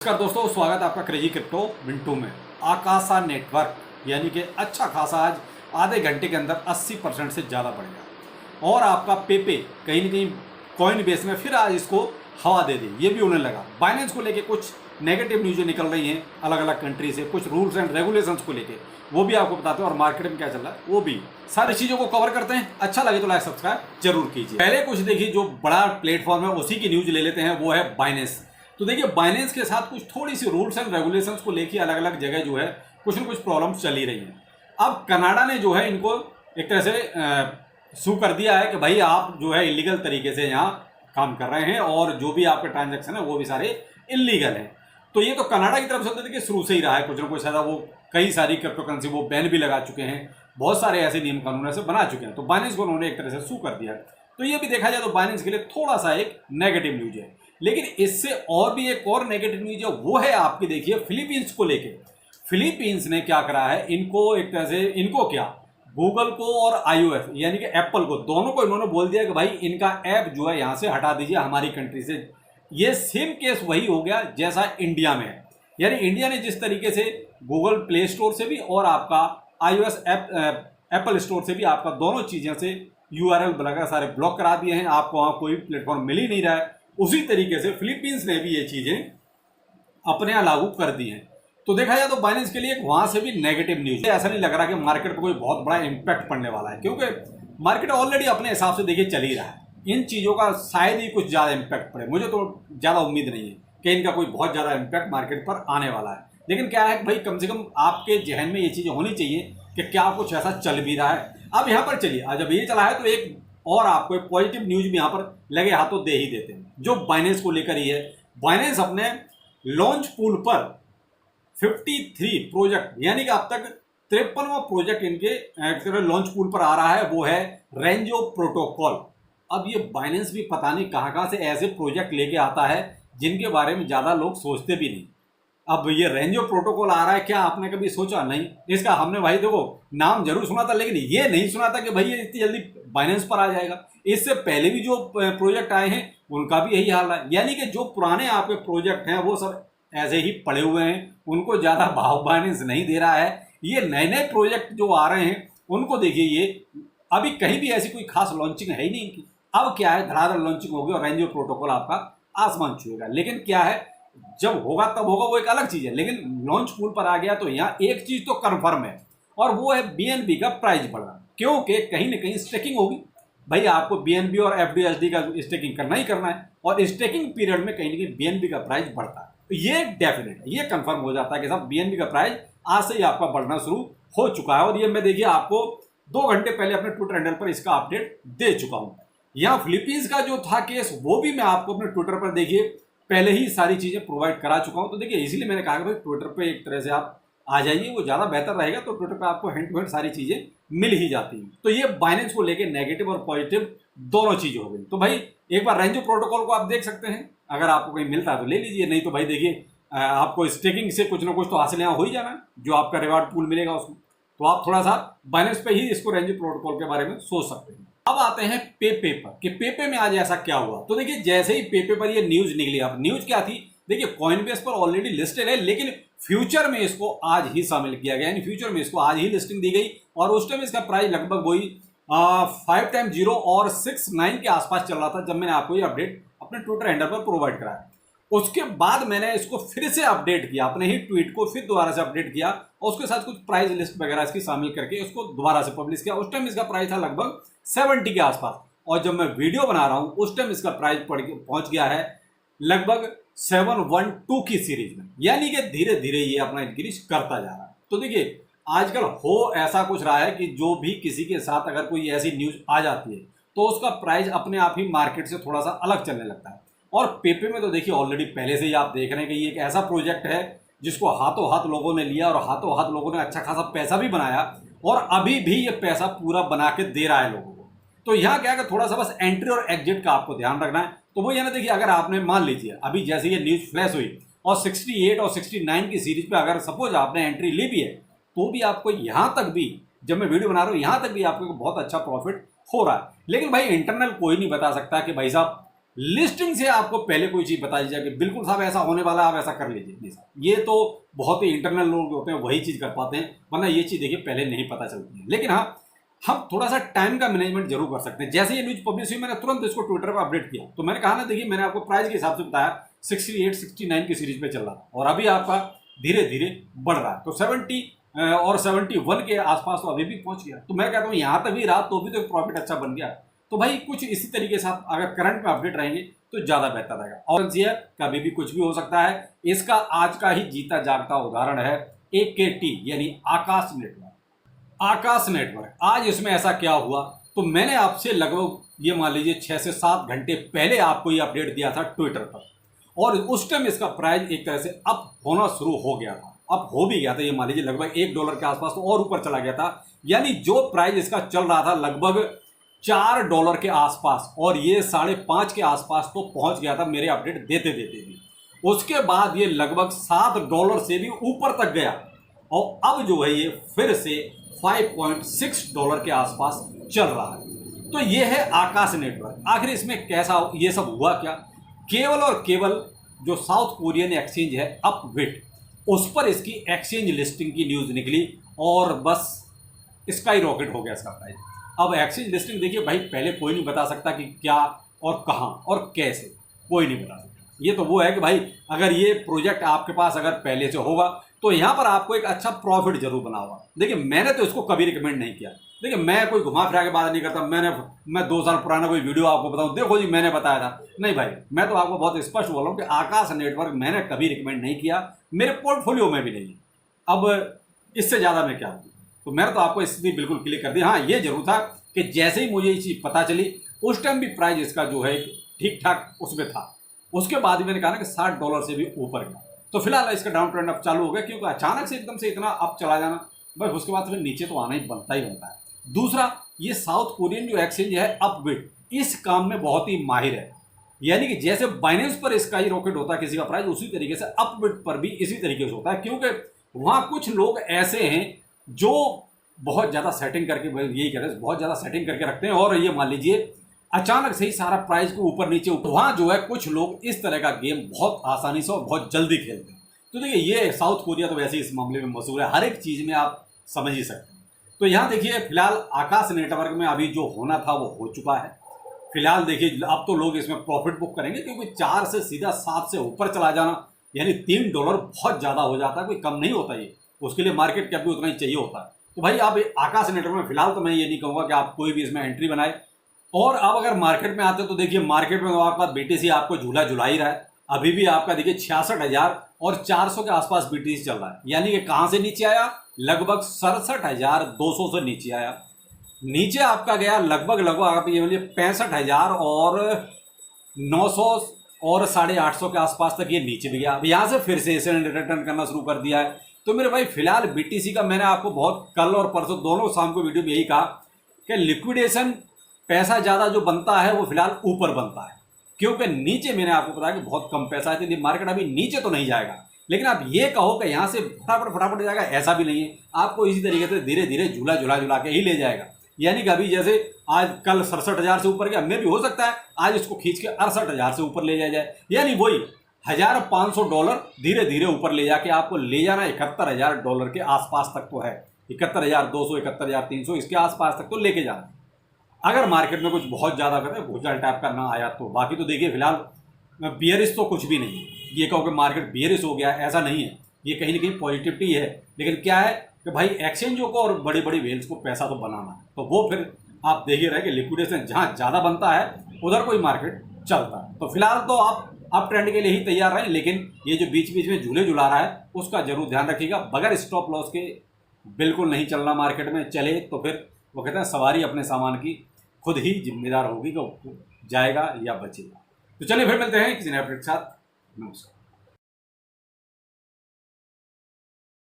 नमस्कार दोस्तों, स्वागत है आपका क्रेजी क्रिप्टो विंटू में। आकाशा नेटवर्क यानी कि अच्छा खासा आज आधे घंटे के अंदर 80% से ज़्यादा बढ़ गया और आपका पेपे कहीं ना कहीं कॉइन बेस में फिर आज इसको हवा दे दी, ये भी उन्हें लगा। बाइनेंस को लेके कुछ नेगेटिव न्यूज़ें निकल रही हैं अलग अलग कंट्री से, कुछ रूल्स एंड रेगुलेशंस को लेके, वो भी आपको बताते हैं और मार्केट में क्या चल रहा है वो भी सारी चीज़ों को कवर करते हैं। अच्छा लगे तो लाइक सब्सक्राइब जरूर कीजिए। पहले कुछ देखिए, जो बड़ा प्लेटफॉर्म है उसी की न्यूज़ ले लेते हैं, वो है बाइनेंस। तो देखिए, बाइनेंस के साथ कुछ थोड़ी सी रूल्स एंड रेगुलेशंस को लेके अलग अलग जगह जो है कुछ न कुछ प्रॉब्लम्स चल ही रही हैं। अब कनाडा ने जो है इनको एक तरह से सू कर दिया है कि भाई आप जो है इलीगल तरीके से यहाँ काम कर रहे हैं और जो भी आपके ट्रांजैक्शन है वो भी सारे इलीगल हैं। तो ये तो कनाडा की तरफ से होता है कि शुरू से ही रहा है, कुछ ना कुछ ऐसा। वो कई सारी क्रिप्टो करेंसी वो बैन भी लगा चुके हैं, बहुत सारे ऐसे नियम कानून ऐसे बना चुके हैं। तो बाइनेंस को उन्होंने एक तरह से सू कर दिया। तो ये भी देखा जाए तो बाइनेंस के लिए थोड़ा सा एक नेगेटिव न्यूज है। लेकिन इससे और भी एक और नेगेटिव न्यूज है, वो है आपकी देखिए फिलीपींस को लेके। फिलीपींस ने क्या करा है, इनको एक तरह से, इनको क्या, गूगल को और iOS यानी कि एप्पल को, दोनों को इन्होंने बोल दिया कि भाई इनका ऐप जो है यहाँ से हटा दीजिए हमारी कंट्री से। ये सेम केस वही हो गया जैसा इंडिया में है। यानी इंडिया ने जिस तरीके से गूगल प्ले स्टोर से भी और आपका iOS एप्पल स्टोर से भी आपका दोनों चीज़ों से URL बनाकर सारे ब्लॉक करा दिए हैं, आपको वहाँ कोई प्लेटफॉर्म मिल ही नहीं रहा है। उसी तरीके से फिलीपींस ने भी ये चीज़ें अपने यहाँ लागू कर दी हैं। तो देखा जाए तो बाइनेंस के लिए वहाँ से भी नेगेटिव न्यूज है। ऐसा नहीं लग रहा कि मार्केट पर कोई बहुत बड़ा इम्पैक्ट पड़ने वाला है, क्योंकि मार्केट ऑलरेडी अपने हिसाब से देखिए चल ही रहा है। इन चीज़ों का शायद ही कुछ ज़्यादा इम्पैक्ट पड़े, मुझे तो ज़्यादा उम्मीद नहीं है कि इनका कोई बहुत ज़्यादा इम्पैक्ट मार्केट पर आने वाला है। लेकिन क्या है कि भाई कम से कम आपके जहन में ये चीज़ें होनी चाहिए कि क्या कुछ ऐसा चल भी रहा है। अब यहाँ पर चलिए, आज जब ये चला है तो एक और आपको एक पॉजिटिव न्यूज भी यहाँ पर लगे हाथों दे ही देते हैं, जो बाइनेंस को लेकर ही है। बाइनेंस अपने लॉन्च पूल पर 53 प्रोजेक्ट यानी कि अब तक 53वां प्रोजेक्ट इनके लॉन्च पूल पर आ रहा है, वो है रेंजो प्रोटोकॉल। अब ये बाइनेंस भी पता नहीं कहाँ से ऐसे प्रोजेक्ट लेके आता है जिनके बारे में ज़्यादा लोग सोचते भी नहीं। अब ये रेंजो प्रोटोकॉल आ रहा है, क्या आपने कभी सोचा? नहीं। इसका हमने भाई देखो नाम जरूर सुना था, लेकिन ये नहीं सुना था कि भाई ये इतनी जल्दी बाइनेंस पर आ जाएगा। इससे पहले भी जो प्रोजेक्ट आए हैं उनका भी यही हाल है, यानी कि जो पुराने आपके प्रोजेक्ट हैं वो सब ऐसे ही पड़े हुए हैं, उनको ज़्यादा भाव बाइनेंस नहीं दे रहा है। ये नए नए प्रोजेक्ट जो आ रहे हैं उनको देखिए, ये अभी कहीं भी ऐसी कोई खास लॉन्चिंग है ही नहीं इनकी। अब क्या है, धड़ाधड़ लॉन्चिंग होगी और रेंजो प्रोटोकॉल आपका आसमान छुएगा। लेकिन क्या है, जब होगा तब होगा, वो एक अलग चीज़ है। लेकिन लॉन्च पूल पर आ गया तो यहाँ एक चीज़ तो कन्फर्म है, और वो है BNB का प्राइस बढ़ना, क्योंकि कहीं ना कहीं स्टेकिंग होगी। भाई आपको BNB और FDUSD का स्टेकिंग करना ही करना है, और स्टेकिंग पीरियड में कहीं ना कहीं BNB का प्राइस बढ़ता है। तो ये डेफिनेट है, ये कंफर्म हो जाता है कि साहब BNB का प्राइस आज से ही आपका बढ़ना शुरू हो चुका है। और ये मैं देखिए आपको 2 घंटे पहले अपने ट्विटर हैंडल पर इसका अपडेट दे चुका हूँ। यहाँ फिलीपींस का जो था केस, वो भी मैं आपको अपने ट्विटर पर देखिए पहले ही सारी चीज़ें प्रोवाइड करा चुका हूँ। तो देखिए इसीलिए मैंने कहा कि भाई ट्विटर पे एक तरह से आप आ जाइए, वो ज़्यादा बेहतर रहेगा। तो ट्विटर पे आपको हैंड टू हैंड सारी चीज़ें मिल ही जाती हैं। तो ये बाइनेंस को लेके नेगेटिव और पॉजिटिव दोनों चीज़ें हो गई। तो भाई एक बार रेंजो प्रोटोकॉल को आप देख सकते हैं, अगर आपको कहीं मिलता है तो ले लीजिए, नहीं तो भाई देखिए आपको स्टेकिंग से कुछ ना कुछ तो हासिल यहाँ हो ही जाना है, जो आपका रिवार्ड पूल मिलेगा उसको। तो आप थोड़ा सा बाइनेंस पे ही इसको रेंजो प्रोटोकॉल के बारे में सोच सकते हैं। अब आते हैं पेपे पर कि पेपे में आज ऐसा क्या हुआ। तो देखिए जैसे ही पेपे पर ये न्यूज निकली, अब न्यूज क्या थी, देखिए कॉइनबेस पर ऑलरेडी लिस्टेड है, लेकिन फ्यूचर में इसको आज ही शामिल किया गया, यानी फ्यूचर में इसको आज ही लिस्टिंग दी गई। और उस टाइम इसका प्राइस लगभग वही 5x0 और 6.9 के आसपास चल रहा था, जब मैंने आपको ये अपडेट अपने ट्विटर हैंडल पर प्रोवाइड कराया। उसके बाद मैंने इसको फिर से अपडेट किया, अपने ही ट्वीट को फिर दोबारा से अपडेट किया, और उसके साथ कुछ प्राइस लिस्ट वगैरह इसकी शामिल करके उसको दोबारा से पब्लिश किया। उस टाइम इसका प्राइस था लगभग 70 के आसपास, और जब मैं वीडियो बना रहा हूँ उस टाइम इसका प्राइस पहुंच गया है लगभग 712 की सीरीज में। यानी कि धीरे धीरे ये अपना इंक्रीज करता जा रहा है। तो देखिए आजकल हो ऐसा कुछ रहा है कि जो भी किसी के साथ अगर कोई ऐसी न्यूज आ जाती है तो उसका प्राइस अपने आप ही मार्केट से थोड़ा सा अलग चलने लगता है। और पेपे में तो देखिए ऑलरेडी पहले से ही आप देख रहे हैं कि ये एक ऐसा प्रोजेक्ट है जिसको हाथों हाथ लोगों ने लिया, और हाथों हाथ लोगों ने अच्छा खासा पैसा भी बनाया, और अभी भी ये पैसा पूरा बना के दे रहा है लोगों को। तो यहाँ क्या है, थोड़ा सा बस एंट्री और एग्जिट का आपको ध्यान रखना है। तो वो ये ना, देखिए अगर आपने मान लीजिए अभी जैसे ये न्यूज फ्लैश हुई और 68 और 69 की सीरीज पे अगर सपोज आपने एंट्री ली भी है, तो भी आपको यहाँ तक भी, जब मैं वीडियो बना रहा हूँ यहाँ तक भी आपको बहुत अच्छा प्रॉफिट हो रहा है। लेकिन भाई इंटरनल कोई नहीं बता सकता कि भाई साहब लिस्टिंग से आपको पहले कोई चीज़ बताई जाए कि बिल्कुल साहब ऐसा होने वाला है, आप ऐसा कर लीजिए, नहीं साहब, ये तो बहुत ही इंटरनल लोग होते हैं वही चीज़ कर पाते हैं, वरना ये चीज़ देखिए पहले नहीं पता चलती है। लेकिन हाँ, हम थोड़ा सा टाइम का मैनेजमेंट जरूर कर सकते हैं। जैसे ये न्यूज़ पब्लिश हुई, मैंने तुरंत इसको ट्विटर पर अपडेट किया, तो मैंने कहा ना, देखिए मैंने आपको प्राइस के हिसाब से बताया 68 69 की सीरीज पे चल रहा था और अभी आपका धीरे धीरे बढ़ रहा है, तो 70 और 71 के आसपास तो अभी भी पहुंच गया। तो मैं कहता हूँ यहाँ तक भी रहा तो भी तो प्रॉफिट अच्छा बन गया। तो भाई कुछ इसी तरीके से आप अगर करंट में अपडेट रहेंगे तो ज़्यादा बेहतर रहेगा। और कभी भी कुछ भी हो सकता है। इसका आज का ही जीता जागता उदाहरण है AKT यानी आकाश नेटवर्क। आकाश नेटवर्क आज इसमें ऐसा क्या हुआ, तो मैंने आपसे लगभग ये मान लीजिए 6 से 7 घंटे पहले आपको ये अपडेट दिया था ट्विटर पर, और उस टाइम इसका प्राइस एक तरह से अप होना शुरू हो गया था, अप हो भी गया था, ये मान लीजिए लगभग $1 के आसपास तो और ऊपर चला गया था। यानी जो प्राइस इसका चल रहा था लगभग $4 के आसपास, और ये 5.5 के आसपास तो पहुंच गया था मेरे अपडेट देते देते भी। उसके बाद ये लगभग $7 से भी ऊपर तक गया, और अब जो है ये फिर से $5.6 के आसपास चल रहा है। तो ये है आकाश नेटवर्क। आखिर इसमें कैसा ये सब हुआ क्या? केवल और केवल जो साउथ कोरियन एक्सचेंज है अपबिट, उस पर इसकी एक्सचेंज लिस्टिंग की न्यूज़ निकली और बस स्काई रॉकेट हो गया इसका प्राइस। अब एक्सचेंज लिस्टिंग देखिए भाई, पहले कोई नहीं बता सकता कि क्या और कहाँ और कैसे, कोई नहीं बता सकता। ये तो वो है कि भाई अगर ये प्रोजेक्ट आपके पास अगर पहले से होगा तो यहाँ पर आपको एक अच्छा प्रॉफिट जरूर बना होगा। देखिए मैंने तो इसको कभी रिकमेंड नहीं किया। देखिए मैं कोई घुमा फिरा के बात नहीं करता, मैं 2 साल पुराना कोई वीडियो आपको बताऊं, देखो जी मैंने बताया था, नहीं भाई, मैं तो आपको बहुत स्पष्ट बोल रहा हूँ कि आकाश नेटवर्क मैंने कभी रिकमेंड नहीं किया, मेरे पोर्टफोलियो में भी नहीं। अब इससे ज़्यादा मैं क्या हूँ, तो मैंने तो आपको स्थिति बिल्कुल क्लियर कर दी। हाँ ये जरूर था कि जैसे ही मुझे ये चीज़ पता चली उस टाइम भी प्राइस इसका जो है ठीक ठाक उसमें था, उसके बाद ही मैंने कहा ना कि $60 से भी ऊपर गया। तो फिलहाल इसका डाउन ट्रेंड अब चालू हो गया, क्योंकि अचानक से एकदम से इतना अप चला जाना, बस उसके बाद फिर नीचे तो आना ही बनता है। दूसरा, ये साउथ कोरियन जो एक्सचेंज है अपबिट, इस काम में बहुत ही माहिर है। यानी कि जैसे बाइनेंस पर स्काई रॉकेट होता है किसी का प्राइस, उसी तरीके से अपबिट पर भी इसी तरीके से होता है, क्योंकि वहाँ कुछ लोग ऐसे हैं जो बहुत ज़्यादा सेटिंग करके, यही कहते हैं, बहुत ज़्यादा सेटिंग करके रखते हैं, और ये मान लीजिए अचानक से ही सारा प्राइस को ऊपर नीचे, वहाँ जो है कुछ लोग इस तरह का गेम बहुत आसानी से और बहुत जल्दी खेलते हैं। तो देखिए ये साउथ कोरिया तो वैसे इस मामले में मशहूर है, हर एक चीज़ में आप समझ ही सकते हैं। तो यहाँ देखिए फिलहाल आकाश नेटवर्क में अभी जो होना था वो हो चुका है। फिलहाल देखिए अब तो लोग इसमें प्रॉफिट बुक करेंगे, क्योंकि 4 से सीधा 7 से ऊपर चला जाना यानी $3 बहुत ज़्यादा हो जाता है, कोई कम नहीं होता ये, उसके लिए मार्केट कैप भी उतना ही चाहिए होता है। तो भाई आप आकाश नेटवर्क में फिलहाल तो मैं ये नहीं कहूँगा कि आप कोई भी इसमें एंट्री बनाए। और अब अगर मार्केट में आते तो देखिए मार्केट में तो आपका BTC आपको झूला झुला ही रहा है। अभी भी आपका देखिए 66,400 के आसपास BTC चल रहा है, यानी कि कहाँ से नीचे आया, लगभग 67,200 से नीचे आया। नीचे आपका गया लगभग आप ये बोलिए 65,900 और 850 के आसपास तक ये नीचे भी गया। अब यहाँ से फिर से इसे रिटर्न करना शुरू कर दिया है। तो मेरे भाई फिलहाल BTC का मैंने आपको बहुत कल और परसों दोनों शाम को वीडियो में यही कहा कि लिक्विडेशन पैसा ज़्यादा जो बनता है वो फिलहाल ऊपर बनता है, क्योंकि नीचे मैंने आपको बताया कि बहुत कम पैसा है, इसलिए मार्केट अभी नीचे तो नहीं जाएगा। लेकिन आप ये कहो कि यहाँ से फटाफट जाएगा, ऐसा भी नहीं है। आपको इसी तरीके से धीरे धीरे झूला के ही ले जाएगा। यानी कि अभी जैसे आज कल 67,000 से ऊपर गया, मैं भी हो सकता है आज इसको खींच के 68,000 से ऊपर ले जाए, यानी वही $1,500 धीरे धीरे ऊपर ले जाके आपको ले जाना $71,000 के आसपास तक तो है, 71,200 71,300 इसके आसपास तक तो लेके जाना, अगर मार्केट में कुछ बहुत ज़्यादा करते भूचाल टाइप का ना आया तो। बाकी तो देखिए फिलहाल बियरिश तो कुछ भी नहीं है, ये कहो कि मार्केट बियरिश हो गया, ऐसा नहीं है, ये कहीं ना कहीं पॉजिटिविटी है। लेकिन क्या है कि भाई एक्सचेंजों को और बड़ी बड़ी वेल्स को पैसा तो बनाना है, तो वो फिर आप देखिए रहे कि लिक्विडेशन जहाँ ज़्यादा बनता है उधर कोई मार्केट चलता है। तो फिलहाल तो आप ट्रेंड के लिए ही तैयार रहें, लेकिन ये जो बीच बीच में झूले झुला रहा है उसका जरूर ध्यान रखिएगा। बगैर स्टॉप लॉस के बिल्कुल नहीं चलना मार्केट में। चले तो फिर वो कहते हैं सवारी अपने सामान की खुद ही जिम्मेदार होगी कि जाएगा या बचेगा। तो चलिए फिर मिलते हैं किसी नए अपडेट के साथ। नमस्कार।